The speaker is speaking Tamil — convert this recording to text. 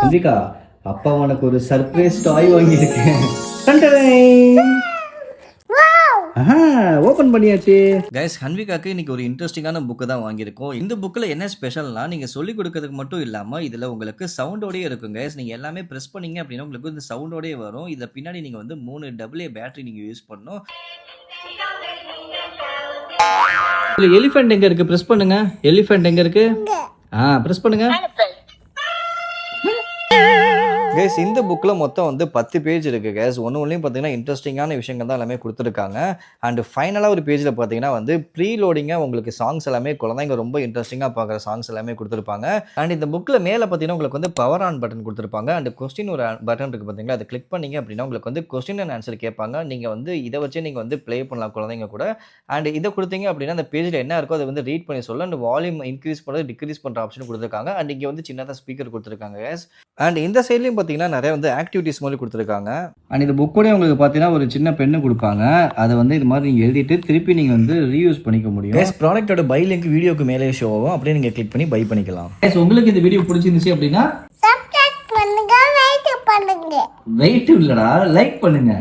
அம்பிகா, அப்பா உனக்கு ஒரு சர்ப்ரைஸ் டாய் வாங்கியிருக்கேன். ஓபன் பண்ணியாச்சு. கைஸ், ஹன்விகாக்கு இன்னைக்கு ஒரு இன்ட்ரெஸ்டிங்கான புக்கு தான் வாங்கியிருக்கோம். இந்த புக்கில் என்ன ஸ்பெஷல்னா, நீங்கள் சொல்லிக் கொடுக்கறதுக்கு மட்டும் இல்லாமல் இதில் உங்களுக்கு சவுண்டோடயே இருக்கும் கைஸ். நீங்கள் எல்லாமே ப்ரெஸ் பண்ணீங்க அப்படின்னா உங்களுக்கு இந்த சவுண்டோடயே வரும். இதில் பின்னாடி நீங்கள் வந்து 3 AA பேட்டரி நீங்கள் யூஸ் பண்ணணும். எலிஃபென்ட் எங்க இருக்கு? பிரஸ் பண்ணுங்க. எலிஃபென்ட் எங்க இருக்கு? பிரஸ் பண்ணுங்க. கேஸ், இந்த புக்கில் மொத்தம் வந்து 10 பேஜ் இருக்குது கேஸ். ஒன்றுலையும் பார்த்தீங்கன்னா இன்ட்ரெஸ்டிங்கான விஷயங்கள் தான் எல்லாமே கொடுத்துருக்காங்க. அண்ட் ஃபைனலாக ஒரு பேஜில் பார்த்தீங்கன்னா வந்து ப்ரீ லோடிங்காக உங்களுக்கு சாங்ஸ் எல்லாமே குழந்தைங்க ரொம்ப இன்ட்ரெஸ்டிங்காக பார்க்குற சாங்ஸ் எல்லாமே கொடுத்துருப்பாங்க. அண்ட் இந்த புக்கில் மேலே பார்த்தீங்கன்னா உங்களுக்கு வந்து பவர் ஆன் பட்டன் கொடுத்துருப்பாங்க. அண்ட் கொஸ்டின் ஒரு பட்டன் இருக்குது பார்த்தீங்களா, அதை கிளிக் பண்ணிங்க அப்படின்னா உங்களுக்கு வந்து கொஸ்டின் அண்ட் ஆன்சர் கேட்பாங்க. நீங்கள் வந்து இதை வச்சு நீங்கள் வந்து ப்ளே பண்ணலாம் குழந்தைங்க கூட. அண்ட் இதை கொடுத்தீங்க அப்படின்னா அந்த பேஜில் என்ன இருக்கோ அதை வந்து ரீட் பண்ணி சொல்ல. அண்ட் வால்யூம் இன்க்ரீஸ் பண்ணுறது டிக்ரீஸ் பண்ணுற ஆப்ஷன் கொடுத்துருக்காங்க. அண்ட் இங்கே வந்து சின்னதாக ஸ்பீக்கர் கொடுத்துருக்காங்க கேஸ். அண்ட் இந்த சைட்லையும் பார்த்தீங்கன்னா நிறைய வந்து ஆக்டிவிட்டிஸ் மாதிரி கொடுத்துருக்காங்க. அண்ட் இந்த புக்கோடய உங்களுக்கு பார்த்தீங்கன்னா ஒரு சின்ன பெண்ணு கொடுப்பாங்க. அதை வந்து இது மாதிரி நீங்கள் எழுதிட்டு திருப்பி நீங்கள் வந்து ரீயூஸ் பண்ணிக்க முடியும். எஸ், ப்ராடக்ட்டோட பை லிங்க் வீடியோக்கு மேலே ஷோ ஆகும். அப்படியே நீங்கள் கிளிக் பண்ணி பை பண்ணிக்கலாம். எஸ், உங்களுக்கு இந்த வீடியோ பிடிச்சிருந்துச்சு அப்படின்னா சப்ஸ்கிரைப் பண்ணுங்க, லைக் பண்ணுங்க. வெயிட் இல்லடா, லைக் பண்ணுங்க.